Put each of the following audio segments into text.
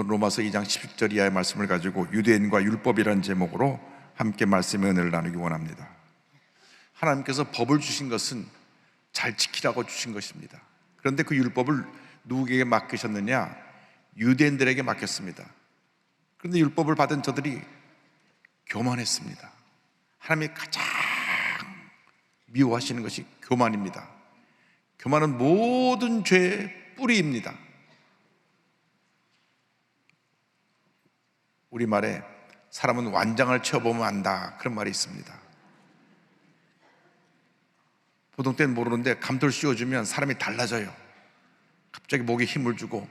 오늘 로마서 2장 10절 이하의 말씀을 가지고 유대인과 율법이라는 제목으로 함께 말씀의 은혜를 나누기 원합니다. 하나님께서 법을 주신 것은 잘 지키라고 주신 것입니다. 그런데 그 율법을 누구에게 맡기셨느냐? 유대인들에게 맡겼습니다. 그런데 율법을 받은 저들이 교만했습니다. 하나님이 가장 미워하시는 것이 교만입니다. 교만은 모든 죄의 뿌리입니다. 우리말에 사람은 완장을 채워보면 안다, 그런 말이 있습니다. 보통 때는 모르는데 감돌 씌워주면 사람이 달라져요. 갑자기 목에 힘을 주고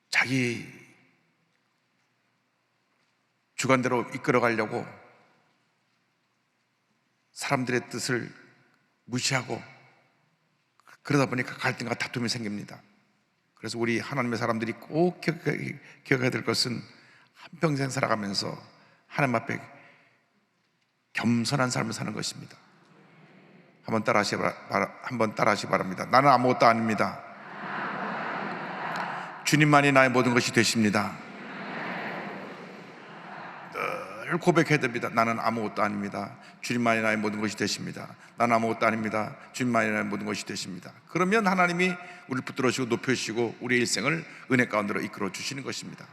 자기 주관대로 이끌어가려고 사람들의 뜻을 무시하고, 그러다 보니까 갈등과 다툼이 생깁니다. 그래서 우리 하나님의 사람들이 꼭 기억해야 될 것은 한평생 살아가면서 하나님 앞에 겸손한 삶을 사는 것입니다. 한번 따라하시기 바랍니다. 나는 아무것도 아닙니다. 주님만이 나의 모든 것이 되십니다. 늘 고백해야 됩니다. 나는 아무것도 아닙니다. 주님만이 나의 모든 것이 되십니다. 나는 아무것도 아닙니다. 주님만이 나의 모든 것이 되십니다. 그러면 하나님이 우리를 붙들어주시고 높여주시고 우리의 일생을 은혜 가운데로 이끌어 주시는 것입니다.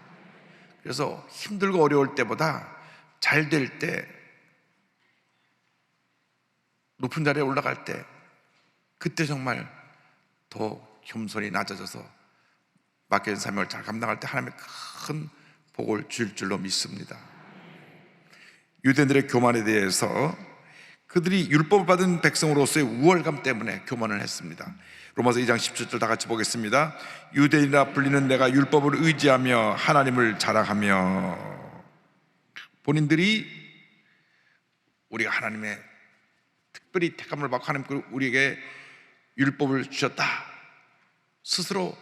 그래서 힘들고 어려울 때보다 잘 될 때, 높은 자리에 올라갈 때, 그때 정말 더 겸손히 낮아져서 맡겨진 사명을 잘 감당할 때 하나님의 큰 복을 줄 줄로 믿습니다. 유대인들의 교만에 대해서 그들이 율법을 받은 백성으로서의 우월감 때문에 교만을 했습니다. 로마서 2장 17절 다 같이 보겠습니다. 유대인이라 불리는 내가 율법을 의지하며 하나님을 자랑하며. 본인들이 우리가 하나님의 특별히 택함을 받고 하나님 우리에게 율법을 주셨다, 스스로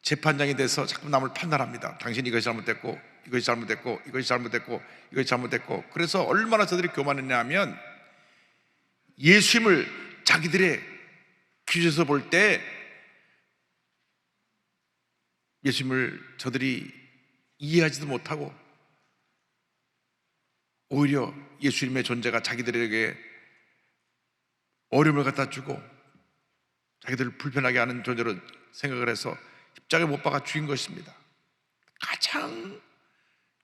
재판장이 돼서 자꾸 남을 판단합니다. 당신이 이것이 잘못됐고, 이것이 잘못됐고, 이것이 잘못됐고, 이것이 잘못됐고. 그래서 얼마나 저들이 교만했냐 하면 예수님을 자기들의 기준에서 볼 때 예수님을 저들이 이해하지도 못하고 오히려 예수님의 존재가 자기들에게 어려움을 갖다 주고 자기들을 불편하게 하는 존재로 생각을 해서 십자가에 못 박아 죽인 것입니다. 가장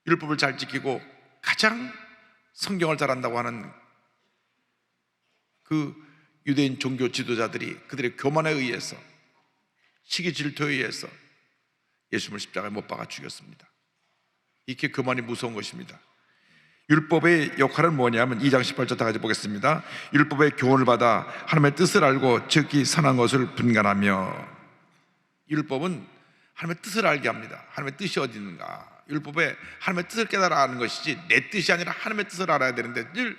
율법을 잘 지키고 가장 성경을 잘한다고 하는 그 유대인 종교 지도자들이 그들의 교만에 의해서, 시기 질투에 의해서 예수님을 십자가에 못 박아 죽였습니다. 이렇게 교만이 무서운 것입니다. 율법의 역할은 뭐냐면 2장 18절 다 같이 보겠습니다. 율법의 교훈을 받아 하나님의 뜻을 알고 즉기 선한 것을 분간하며. 율법은 하나님의 뜻을 알게 합니다. 하나님의 뜻이 어디 있는가. 율법에 하나님의 뜻을 깨달아 아는 것이지 내 뜻이 아니라 하나님의 뜻을 알아야 되는데 늘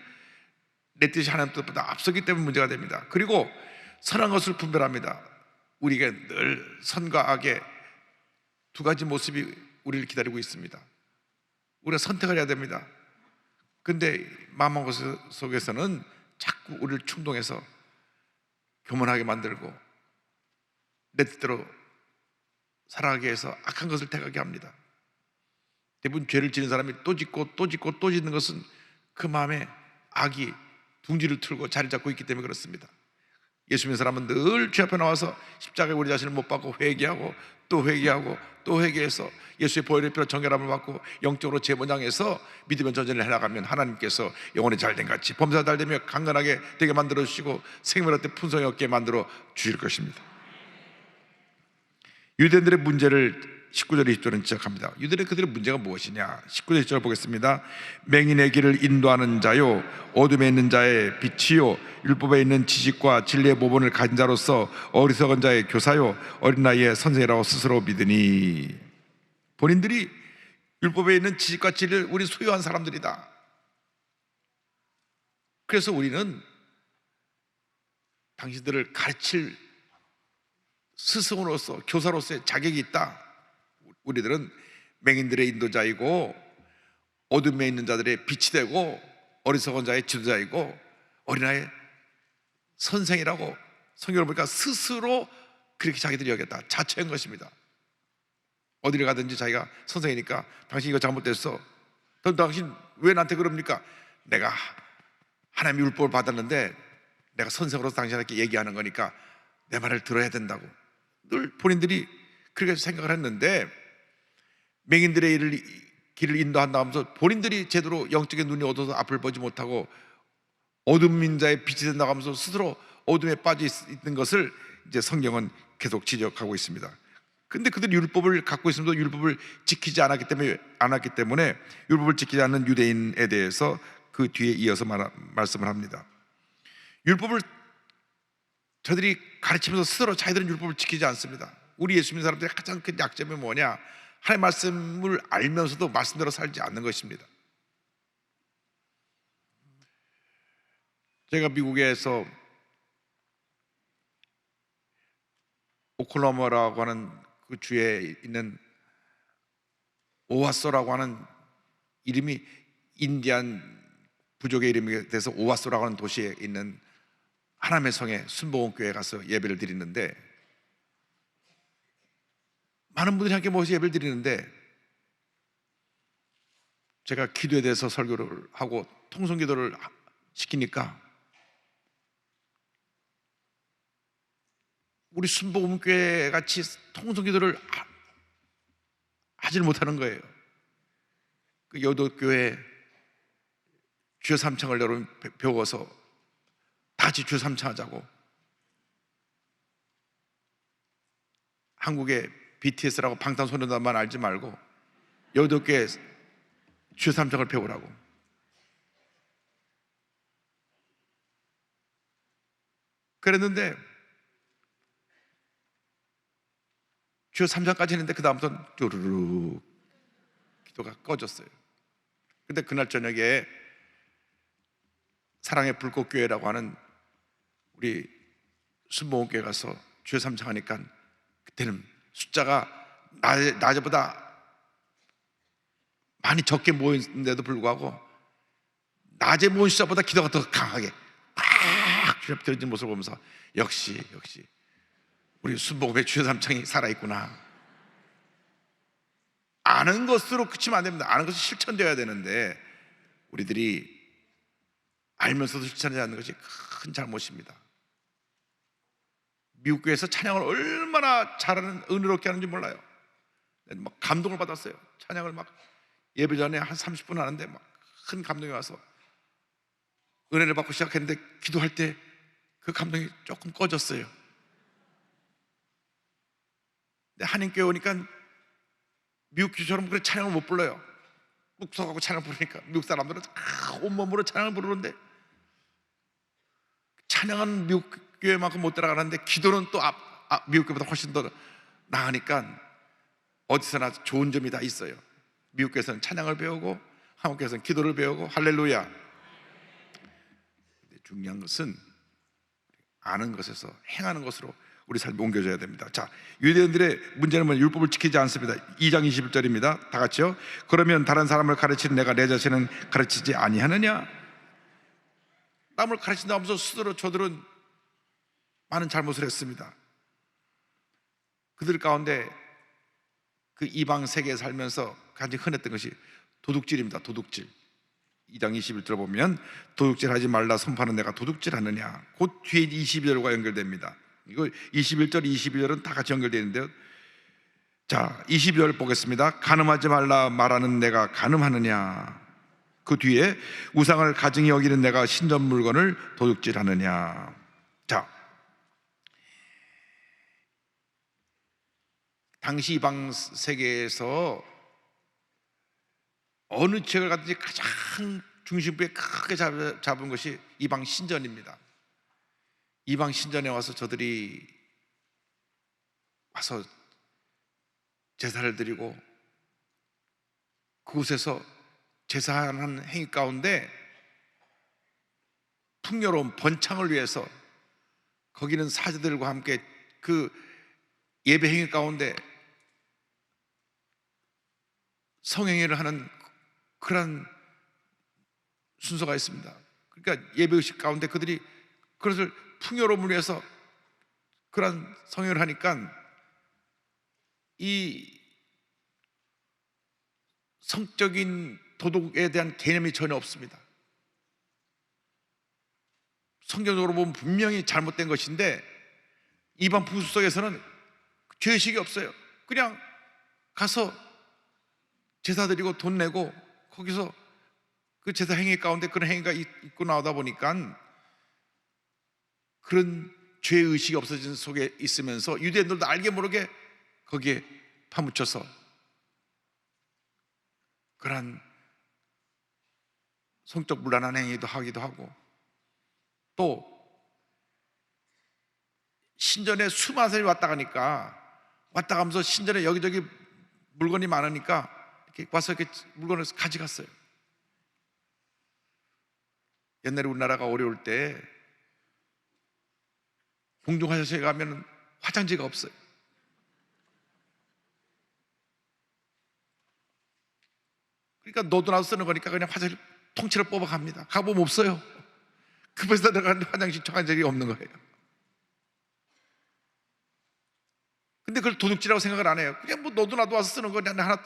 내 뜻이 하나님 뜻보다 앞서기 때문에 문제가 됩니다. 그리고 선한 것을 분별합니다. 우리에게 늘 선과 악의 두 가지 모습이 우리를 기다리고 있습니다. 우리가 선택을 해야 됩니다. 근데 마음만 속에서는 자꾸 우리를 충동해서 교만하게 만들고 내 뜻대로 살아가게 해서 악한 것을 택하게 합니다. 대부분 죄를 지는 사람이 또 짓고 또 짓고 또 짓는 것은 그 마음에 악이 둥지를 틀고 자리 잡고 있기 때문에 그렇습니다. 예수 믿는 사람은 늘 죄 앞에 나와서 십자가에 우리 자신을 못 박고 회개하고 또 회개하고 또 회개해서 예수의 보혈의 피로 정결함을 받고 영적으로 재번장해서 믿으면 전쟁을 해나가면 하나님께서 영혼이 잘된 같이 범사가 잘되며 강건하게 되게 만들어 주시고 생명을 얻되 풍성히 얻게 만들어 주실 것입니다. 유대인들의 문제를 19절 20절은 지적합니다. 유대인의 그들의 문제가 무엇이냐. 19절 20절 보겠습니다. 맹인의 길을 인도하는 자요, 어둠에 있는 자의 빛이요, 율법에 있는 지식과 진리의 모본을 가진 자로서 어리석은 자의 교사요, 어린 나이에 선생이라고 스스로 믿으니. 본인들이 율법에 있는 지식과 진리를 우리 소유한 사람들이다. 그래서 우리는 당신들을 가르칠 스승으로서, 교사로서의 자격이 있다. 우리들은 맹인들의 인도자이고 어둠에 있는 자들의 빛이 되고 어리석은 자의 지도자이고 어린아이의 선생이라고 성경을 보니까 스스로 그렇게 자기들이 여겼다. 자처한 것입니다. 어디를 가든지 자기가 선생이니까 당신 이거 잘못됐어. 당신 왜 나한테 그럽니까? 내가 하나님의 율법을 받았는데 내가 선생으로서 당신에게 얘기하는 거니까 내 말을 들어야 된다고 늘 본인들이 그렇게 생각을 했는데, 맹인들의 길을 인도한다 하면서 본인들이 제대로 영적인 눈이 어두워서 앞을 보지 못하고 어둠 인자의 빛이 된다고 하면서 스스로 어둠에 빠져 있는 것을 이제 성경은 계속 지적하고 있습니다. 근데 그들이 율법을 갖고 있으면서 율법을 지키지 않았기 때문에 율법을 지키지 않는 유대인에 대해서 그 뒤에 이어서 말씀을 합니다. 율법을 저들이 가르치면서 스스로 자기들은 율법을 지키지 않습니다. 우리 예수 믿는 사람들의 가장 큰 약점이 뭐냐? 하나님의 말씀을 알면서도 말씀대로 살지 않는 것입니다. 제가 미국에서 오클라호마라고 하는 그 주에 있는 오하소라고 하는 이름이 인디안 부족의 이름이 돼서 오하소라고 하는 도시에 있는 하나님의 성에 순복음교회에 가서 예배를 드리는데, 많은 분들이 함께 모여서 예배를 드리는데 제가 기도에 대해서 설교를 하고 통성기도를 시키니까 우리 순복음교회 같이 통성기도를 하질 못하는 거예요. 그 여도교회 주여 삼창을 여러분 배워서 다 같이 주여 삼창하자고, 한국의 BTS라고 방탄소년단만 알지 말고 여도교회 주여 삼창을 배우라고. 그랬는데 주여 삼창까지 했는데 그 다음부터는 뚜루룩 기도가 꺼졌어요. 근데 그날 저녁에 사랑의 불꽃교회라고 하는 우리 순복음교회 가서 주여 삼창하니까 그때는 숫자가 낮에보다 많이 적게 모였는데도 불구하고 낮에 모인 숫자보다 기도가 더 강하게 팍 주여 들어진 모습을 보면서 역시 우리 순복음의 주여 삼창이 살아있구나. 아는 것으로 그치면 안 됩니다. 아는 것이 실천되어야 되는데 우리들이 알면서도 실천하지 않는 것이 큰 잘못입니다. 미국 교회에서 찬양을 얼마나 잘하는, 은혜롭게 하는지 몰라요. 막 감동을 받았어요. 찬양을 막 예배 전에 한 30분 하는데 막 큰 감동이 와서 은혜를 받고 시작했는데 기도할 때 그 감동이 조금 꺼졌어요. 근데 한인교회 오니까 미국 교회처럼 그렇게 찬양을 못 불러요. 묵석하고 찬양 부르니까 미국 사람들은 온몸으로 찬양을 부르는데, 찬양은 미국 교회만큼 못 따라가는데 기도는 또 미국 교회보다 훨씬 더 나으니까 어디서나 좋은 점이 다 있어요. 미국 교회에서는 찬양을 배우고 한국 교회에서는 기도를 배우고 할렐루야. 근데 중요한 것은 아는 것에서 행하는 것으로 우리 삶이 옮겨져야 됩니다. 자, 유대인들의 문제는 뭐냐? 율법을 지키지 않습니다. 2장 21절입니다. 다 같이요. 그러면 다른 사람을 가르치는 내가 내 자신은 가르치지 아니하느냐? 남을 가르친다 하면서 스스로 저들은 많은 잘못을 했습니다. 그들 가운데 그 이방 세계에 살면서 가장 흔했던 것이 도둑질입니다. 도둑질. 2장 21절 보면 도둑질 하지 말라 선포하는 내가 도둑질 하느냐? 곧 뒤에 22절과 연결됩니다. 이거 21절, 22절은 다 같이 연결되어 있는데요. 자, 22절 보겠습니다. 간음하지 말라 말하는 내가 간음하느냐? 그 뒤에 우상을 가증히 여기는 내가 신전 물건을 도둑질하느냐? 자, 당시 이방 세계에서 어느 지역을 가든지 가장 중심부에 크게 잡은 것이 이방 신전입니다. 이방 신전에 와서 저들이 와서 제사를 드리고 그곳에서 제사하는 행위 가운데 풍요로운 번창을 위해서 거기는 사제들과 함께 그 예배 행위 가운데 성행위를 하는 그런 순서가 있습니다. 그러니까 예배의식 가운데 그들이 그것을 풍요로움을 위해서 그런 성행위를 하니까 이 성적인 도덕에 대한 개념이 전혀 없습니다. 성경적으로 보면 분명히 잘못된 것인데 이방 풍습 속에서는 죄의식이 없어요. 그냥 가서 제사 드리고 돈 내고 거기서 그 제사 행위 가운데 그런 행위가 있고 나오다 보니까 그런 죄의식이 없어진 속에 있으면서 유대인들도 알게 모르게 거기에 파묻혀서 그러한 성적 문란한 행위도 하기도 하고, 또 신전에 수많은 사람이 왔다 가니까 왔다 가면서 신전에 여기저기 물건이 많으니까 이렇게 와서 이렇게 물건을 가져갔어요. 옛날에 우리나라가 어려울 때 공중화장실에 가면 화장지가 없어요. 그러니까 너도 나도 쓰는 거니까 그냥 화장실 통째로 뽑아갑니다. 가보면 없어요. 급해서 들어가는 화장실 화장실이 없는 거예요. 근데 그걸 도둑질이라고 생각을 안 해요. 그냥 뭐 너도 나도 와서 쓰는 거 그냥 하나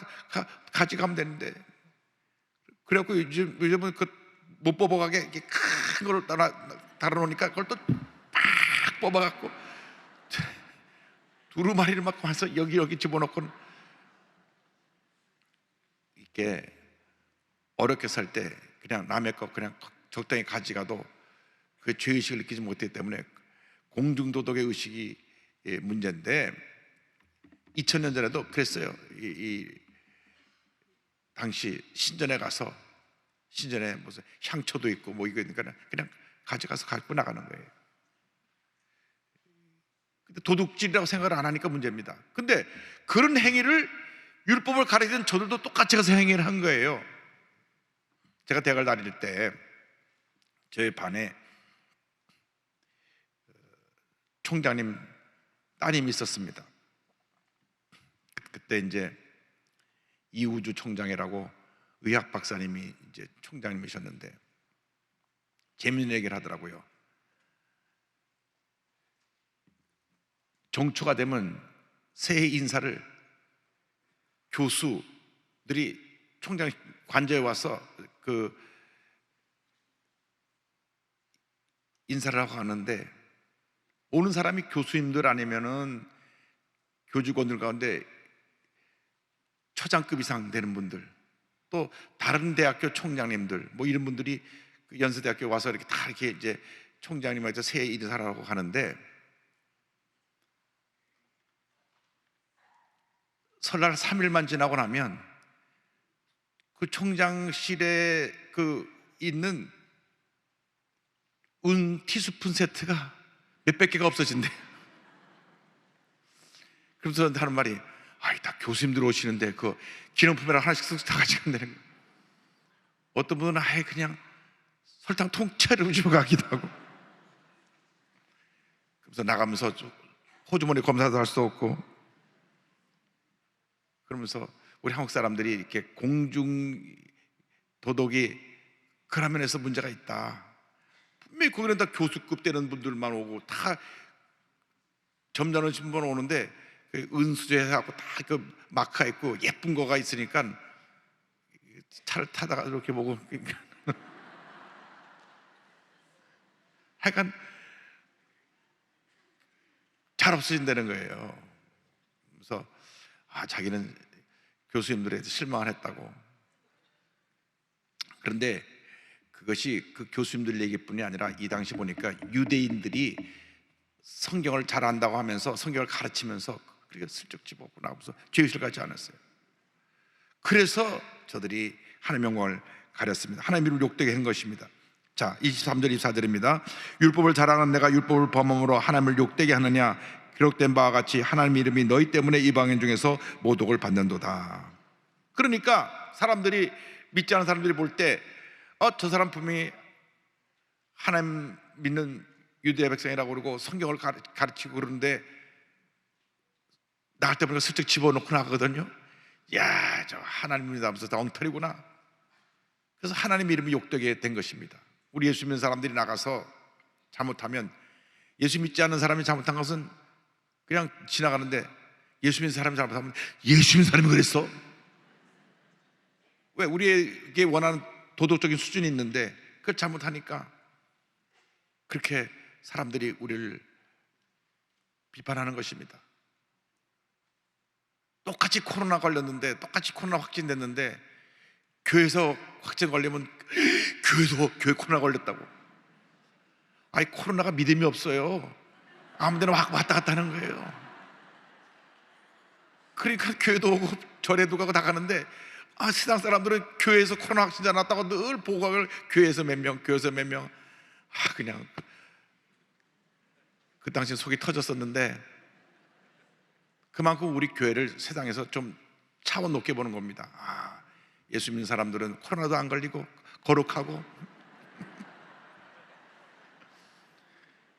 가져가면 되는데. 그래갖고 요즘은 그 못 뽑아가게 이렇게 큰 걸 달아놓으니까 그걸 또 팍 뽑아갖고 두루마리를 막 와서 여기 집어넣고, 이렇게 어렵게 살 때 그냥 남의 거 그냥 적당히 가져가도 그 죄의식을 느끼지 못했기 때문에 공중도덕의 의식이 문제인데, 2000년 전에도 그랬어요. 당시 신전에 가서 신전에 무슨 향초도 있고 뭐 이거 있으니까 그냥 가져가서 갖고 나가는 거예요. 근데 도둑질이라고 생각을 안 하니까 문제입니다. 근데 그런 행위를 율법을 가르치는 저들도 똑같이 가서 행위를 한 거예요. 제가 대학을 다닐 때 저희 반에 총장님 따님이 있었습니다. 그때 이제 이우주 총장이라고 의학 박사님이 이제 총장님이셨는데 재밌는 얘기를 하더라고요. 정초가 되면 새해 인사를 교수들이 총장 관저에 와서 그 인사를 하고 가는데, 오는 사람이 교수님들 아니면은 교직원들 가운데 처장급 이상 되는 분들, 또 다른 대학교 총장님들 뭐 이런 분들이 그 연세대학교 와서 이렇게 다 이렇게 이제 총장님한테 새해 인사를 하고 가는데, 설날 3일만 지나고 나면 그 총장실에 그 있는 은 티스푼 세트가 몇백 개가 없어진대요. 그러면서 하는 말이, 아이 다 교수님들 오시는데 그 기념품이랑 하나씩 다 가져간다는 거예요. 어떤 분은 아예 그냥 설탕 통째로 집어가기도 하고, 그래서 나가면서 호주머니 검사도 할 수 없고, 그러면서 우리 한국 사람들이 이렇게 공중 도덕이 그런 면에서 문제가 있다. 분명히 거기는 다 교수급 되는 분들만 오고 다 점잖은 신분 오는데 은수저 해갖고 다 그 마카 있고 예쁜 거가 있으니까 차를 타다가 이렇게 보고 하여간 잘 없어진다는 거예요. 그래서 자기는 교수님들에게 실망을 했다고. 그런데 그것이 그 교수님들 얘기뿐이 아니라 이 당시 보니까 유대인들이 성경을 잘 안다고 하면서 성경을 가르치면서 그렇게 슬쩍 집어보고 나오면서 죄의식을 갖지 않았어요. 그래서 저들이 하나님의 영광을 가렸습니다. 하나님 이름을 욕되게 한 것입니다. 자, 23절 24절입니다. 율법을 자랑하는 내가 율법을 범함으로 하나님을 욕되게 하느냐? 기록된 바와 같이 하나님 이름이 너희 때문에 이방인 중에서 모독을 받는도다. 그러니까 사람들이, 믿지 않은 사람들이 볼 때 저 사람 분명히 하나님 믿는 유대 백성이라고 그러고 성경을 가르치고 그러는데 나갈 때마다 슬쩍 집어넣고 나가거든요. 야, 저 하나님 믿으면서 다 엉터리구나. 그래서 하나님 이름이 욕되게 된 것입니다. 우리 예수 믿는 사람들이 나가서 잘못하면, 예수 믿지 않는 사람이 잘못한 것은 그냥 지나가는데 예수 믿는 사람이 잘못하면 예수 믿는 사람이 그랬어? 왜 우리에게 원하는 도덕적인 수준이 있는데 그걸 잘못하니까 그렇게 사람들이 우리를 비판하는 것입니다. 똑같이 코로나 걸렸는데, 똑같이 코로나 확진됐는데 교회에서 확진 걸리면 교회 코로나 걸렸다고. 아니, 코로나가 믿음이 없어요. 아무데나 왔다 갔다 하는 거예요. 그러니까 교회도 오고 절에도 가고 다 가는데, 세상 사람들은 교회에서 코로나 확진자 났다고 늘 보고를 교회에서 몇 명, 교회에서 몇 명. 그냥 그 당시 속이 터졌었는데, 그만큼 우리 교회를 세상에서 좀 차원 높게 보는 겁니다. 예수 믿는 사람들은 코로나도 안 걸리고 거룩하고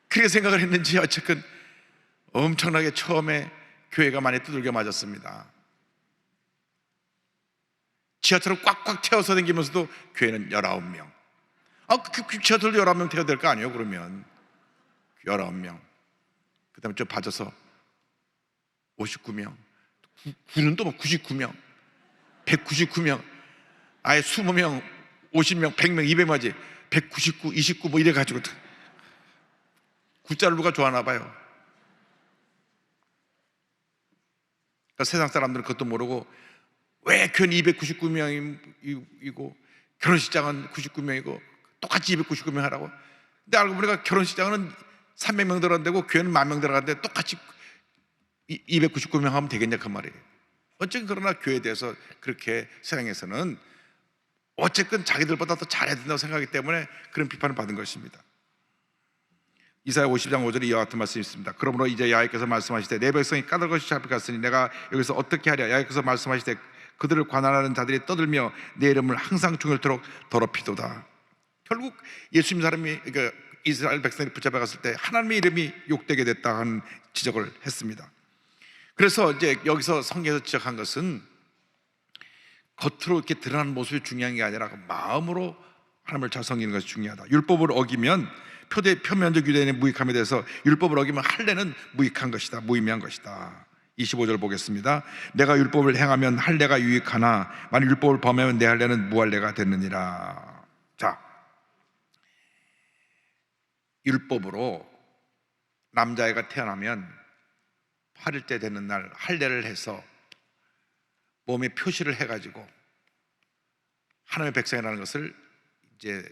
그렇게 생각을 했는지 어쨌든 엄청나게 처음에 교회가 많이 두들겨 맞았습니다. 지하철을 꽉꽉 채워서 다니면서도 교회는 19명. 그 지하철도 19명 태워야 될 거 아니에요? 그러면 19명. 그 다음에 좀 빠져서 59명, 구는 또 99명, 199명, 아예 20명, 50명, 100명, 200명까지 199, 29 뭐 이래가지고 구자를 누가 좋아하나 봐요. 그러니까 세상 사람들은 그것도 모르고 왜 교회는 299명이고 결혼식장은 99명이고 똑같이 299명 하라고. 근데 알고 보니까 결혼식장은 300명 들어간다고 교회는 10,000명 들어가는데 똑같이 299명 하면 되겠냐 그 말이에요. 어쨌든 그러나 교회에 대해서 그렇게 세상에서는 어쨌든 자기들보다 더 잘해야 된다고 생각하기 때문에 그런 비판을 받은 것입니다. 이사야 50장 5절에 이와 같은 말씀이 있습니다. 그러므로 이제 여호와께서 말씀하시되 내 백성이 까닭없이 잡혀갔으니 내가 여기서 어떻게 하랴. 여호와께서 말씀하시되 그들을 관할하는 자들이 떠들며 내 이름을 항상 종일토록 더럽히도다. 결국 예수 믿는 사람이, 그러니까 이스라엘 백성이 붙잡아갔을 때 하나님의 이름이 욕되게 됐다 하는 지적을 했습니다. 그래서 이제 여기서 성경에서 지적한 것은 겉으로 이렇게 드러나는 모습이 중요한 게 아니라 마음으로 하나님을 잘 섬기는 것이 중요하다. 율법을 어기면 표면적 유대인의 무익함에 대해서 율법을 어기면 할례는 무익한 것이다, 무의미한 것이다. 25절 보겠습니다. 내가 율법을 행하면 할례가 유익하나 만일 율법을 범하면 내 할례는 무할례가 됐느니라. 자, 율법으로 남자애가 태어나면 8일째 되는 날 할례를 해서 몸에 표시를 해가지고 하나님의 백성이라는 것을 이제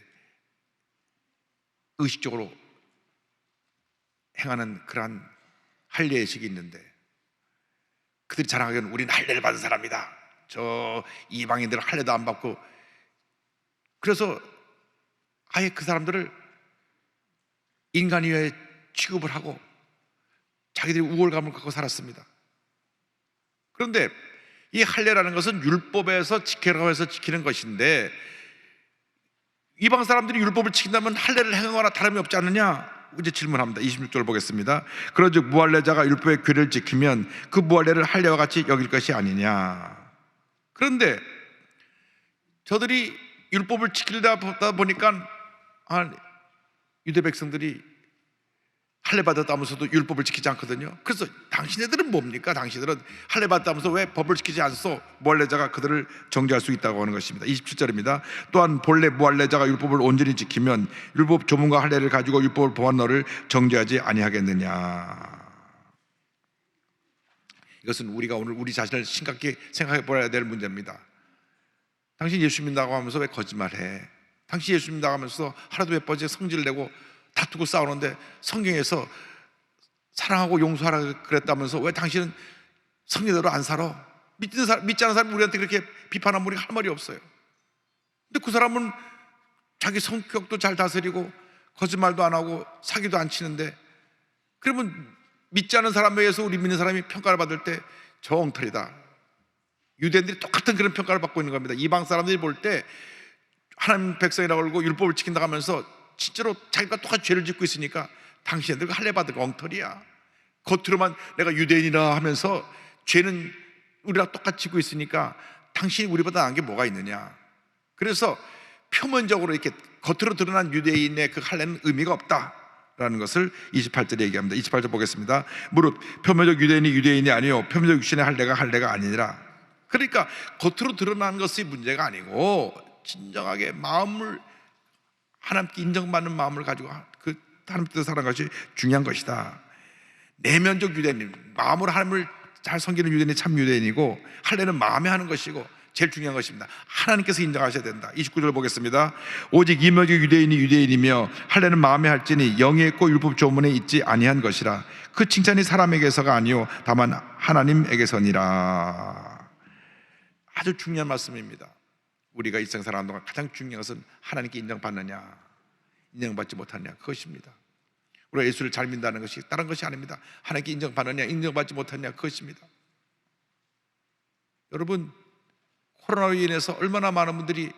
의식적으로 행하는 그러한 할례의식이 있는데, 그들이 자랑하기는 우리는 할례를 받은 사람이다. 저 이방인들은 할례도 안 받고. 그래서 아예 그 사람들을 인간이외에 취급을 하고 자기들이 우월감을 갖고 살았습니다. 그런데 이 할례라는 것은 율법에서 지키라고 해서 지키는 것인데, 이방 사람들이 율법을 지킨다면 할례를 행하거나 다름이 없지 않느냐? 이제 질문합니다. 26절 보겠습니다. 그런즉 무할례자가 율법의 규례를 지키면 그 무할례를 할례와 같이 여길 것이 아니냐. 그런데 저들이 율법을 지키다 보니까 유대 백성들이 할례 받았다면서도 율법을 지키지 않거든요. 그래서 당신네들은 뭡니까? 당신들은 할례 받았다면서 왜 법을 지키지 않소? 무할례자가 그들을 정죄할 수 있다고 하는 것입니다. 27절입니다. 또한 본래 무할례자가 율법을 온전히 지키면 율법 조문과 할례를 가지고 율법을 범한 너를 정죄하지 아니하겠느냐. 이것은 우리가 오늘 우리 자신을 심각히 생각해 보아야 될 문제입니다. 당신 예수 믿는다고 하면서 왜 거짓말해? 당신 예수 믿는다고 하면서 하루도 몇 번째 성질을 내고 다투고 싸우는데 성경에서 사랑하고 용서하라 그랬다면서 왜 당신은 성경대로 안 살아? 믿지 않는 사람이 우리한테 그렇게 비판하면 우리가 할 말이 없어요. 근데 그 사람은 자기 성격도 잘 다스리고 거짓말도 안 하고 사기도 안 치는데, 그러면 믿지 않는 사람에 의해서 우리 믿는 사람이 평가를 받을 때 저 엉터리다. 유대인들이 똑같은 그런 평가를 받고 있는 겁니다. 이방 사람들이 볼 때 하나님 백성이라고 그러고 율법을 지킨다고 하면서 실제로 자기가 똑같이 죄를 짓고 있으니까 당신들 할례 받을 거 엉터리야. 겉으로만 내가 유대인이라 하면서 죄는 우리랑 똑같이 짓고 있으니까 당신이 우리보다 나은 게 뭐가 있느냐. 그래서 표면적으로 이렇게 겉으로 드러난 유대인의 그 할례는 의미가 없다라는 것을 28절에 얘기합니다. 28절 보겠습니다. 무릇 표면적 유대인이 유대인이 아니요 표면적 육신의 할례가 할례가 아니니라. 그러니까 겉으로 드러나는 것이 문제가 아니고 진정하게 마음을 하나님께 인정받는 마음을 가지고 그 하나님 뜻을 살아가는 것이 중요한 것이다. 내면적 유대인, 마음으로 하나님을 잘 섬기는 유대인이 참 유대인이고, 할례는 마음에 하는 것이고 제일 중요한 것입니다. 하나님께서 인정하셔야 된다. 29절 보겠습니다. 오직 이명적 유대인이 유대인이며 할례는 마음에 할지니 영에 있고 율법 조문에 있지 아니한 것이라. 그 칭찬이 사람에게서가 아니요 다만 하나님에게서니라. 아주 중요한 말씀입니다. 우리가 일생 살아가는 동안 가장 중요한 것은 하나님께 인정받느냐 인정받지 못하느냐, 그것입니다. 우리가 예수를 잘 믿는다는 것이 다른 것이 아닙니다. 하나님께 인정받느냐 인정받지 못하느냐, 그것입니다. 여러분, 코로나로 인해서 얼마나 많은 분들이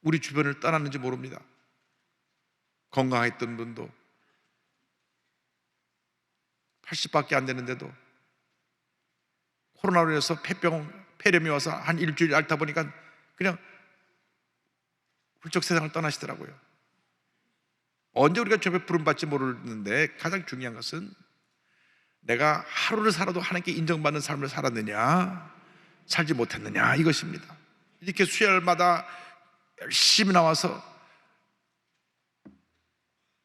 우리 주변을 떠났는지 모릅니다. 건강했던 분도 80밖에 안 되는데도 코로나로 인해서 폐렴이 와서 한 일주일 앓다 보니까 그냥 훌쩍 세상을 떠나시더라고요. 언제 우리가 주님의 부름 받지 모르는데, 가장 중요한 것은 내가 하루를 살아도 하나님께 인정받는 삶을 살았느냐 살지 못했느냐, 이것입니다. 이렇게 수요일마다 열심히 나와서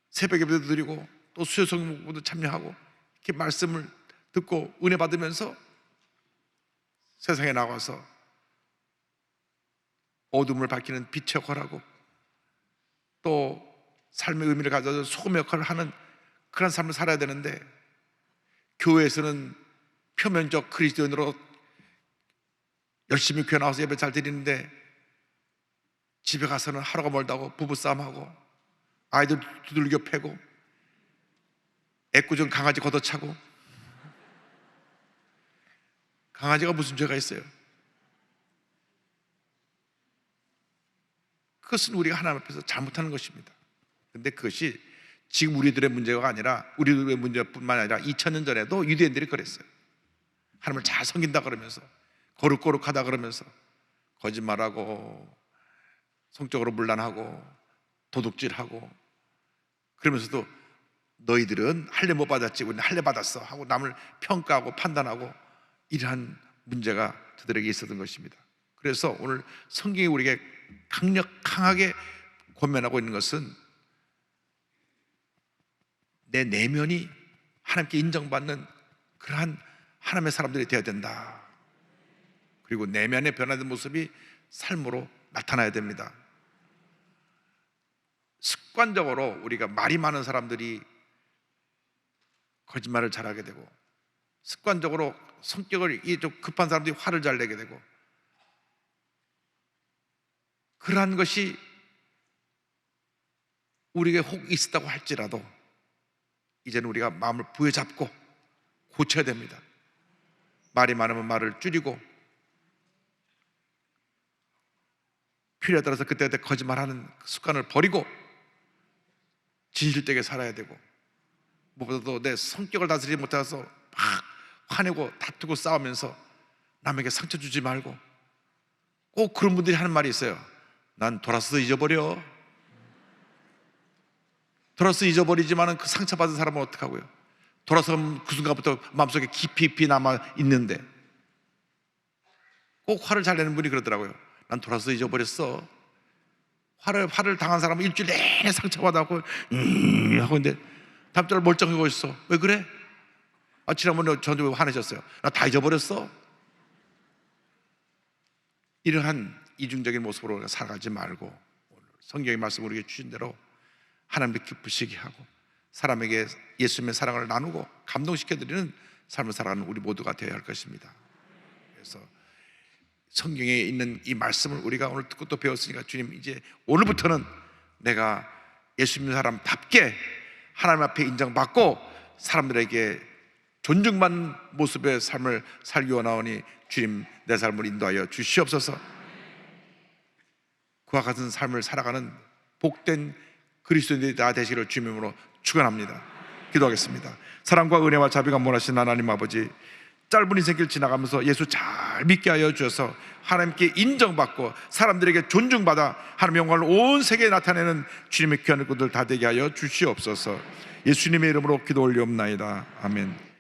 새벽 예배도 드리고 또 수요 성경도 참여하고 이렇게 말씀을 듣고 은혜 받으면서 세상에 나가서 어둠을 밝히는 빛의 역할을 하고 또 삶의 의미를 가져서 소금 역할을 하는 그런 삶을 살아야 되는데, 교회에서는 표면적 그리스도인으로 열심히 교회 나와서 예배 잘 드리는데 집에 가서는 하루가 멀다고 부부싸움하고 아이들 두들겨 패고 애꿎은 강아지 걷어차고. 강아지가 무슨 죄가 있어요? 그것은 우리가 하나님 앞에서 잘못하는 것입니다. 그런데 그것이 지금 우리들의 문제가 아니라, 우리들의 문제뿐만 아니라 2000년 전에도 유대인들이 그랬어요. 하나님을 잘 섬긴다 그러면서, 거룩거룩하다 그러면서 거짓말하고 성적으로 문란하고 도둑질하고, 그러면서도 너희들은 할례 못 받았지 우리는 할례 받았어 하고 남을 평가하고 판단하고, 이러한 문제가 저들에게 있었던 것입니다. 그래서 오늘 성경이 우리에게 강력하게 권면하고 있는 것은 내 내면이 하나님께 인정받는 그러한 하나님의 사람들이 되어야 된다. 그리고 내면의 변화된 모습이 삶으로 나타나야 됩니다. 습관적으로 우리가 말이 많은 사람들이 거짓말을 잘하게 되고, 습관적으로 성격이 좀 급한 사람들이 화를 잘 내게 되고, 그러한 것이 우리에게 혹 있었다고 할지라도 이제는 우리가 마음을 부여잡고 고쳐야 됩니다. 말이 많으면 말을 줄이고, 필요에 따라서 그때그때 거짓말하는 습관을 버리고 진실되게 살아야 되고, 무엇보다도 내 성격을 다스리지 못해서 막 화내고 다투고 싸우면서 남에게 상처 주지 말고. 꼭 그런 분들이 하는 말이 있어요. 난 돌아서 잊어버려. 돌아서 잊어버리지만 그 상처받은 사람은 어떡하고요? 돌아서 그 순간부터 마음속에 깊이 남아 있는데. 꼭 화를 잘 내는 분이 그러더라고요. 난 돌아서 잊어버렸어. 화를 당한 사람은 일주일 내내 상처받아고 하고 있는데 다음 달 멀쩡하고 있어. 왜 그래? 지난번에 저한테 왜 화내셨어요? 나 다 잊어버렸어. 이러한 이중적인 모습으로 살아가지 말고, 오늘 성경의 말씀 우리에게 주신 대로 하나님을 기쁘시게 하고 사람에게 예수님의 사랑을 나누고 감동시켜드리는 삶을 살아가는 우리 모두가 되어야 할 것입니다. 그래서 성경에 있는 이 말씀을 우리가 오늘 듣고 또 배웠으니까, 주님 이제 오늘부터는 내가 예수 믿는 사람답게 하나님 앞에 인정받고 사람들에게 존중받는 모습의 삶을 살기 원하오니 주님 내 삶을 인도하여 주시옵소서. 그와 같은 삶을 살아가는 복된 그리스도인들이 다 되시기를 주님으로 축원합니다. 기도하겠습니다. 사랑과 은혜와 자비가 원하신 하나님 아버지, 짧은 인생길 지나가면서 예수 잘 믿게 하여 주셔서 하나님께 인정받고 사람들에게 존중받아 하나님의 영광을 온 세계에 나타내는 주님의 귀한 일꾼들 다 되게 하여 주시옵소서. 예수님의 이름으로 기도 올리옵나이다. 아멘.